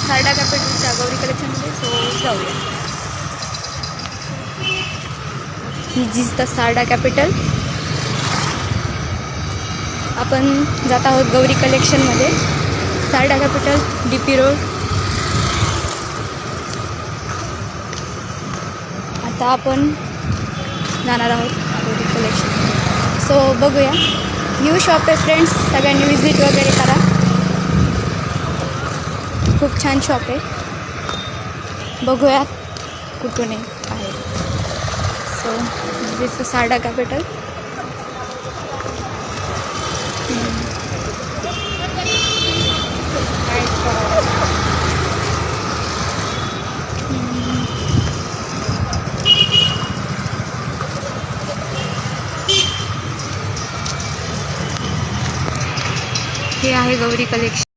सारडा कॅपिटलच्या गौरी कलेक्शनमध्ये. सो जाऊया. He is the Sarda capital. आपण जात आहोत गौरी कलेक्शनमध्ये. Sarda capital, DP road. आता आपण जाणार आहोत गौरी कलेक्शन. सो बघूया. न्यू शॉप आहे फ्रेंड्स, सगळ्यांनी विजिट वगैरे करा. खूप छान शॉप आहे. बघूया कुठून आहे. So this is Sarda capital. हे आहे गौरी कलेक्शन.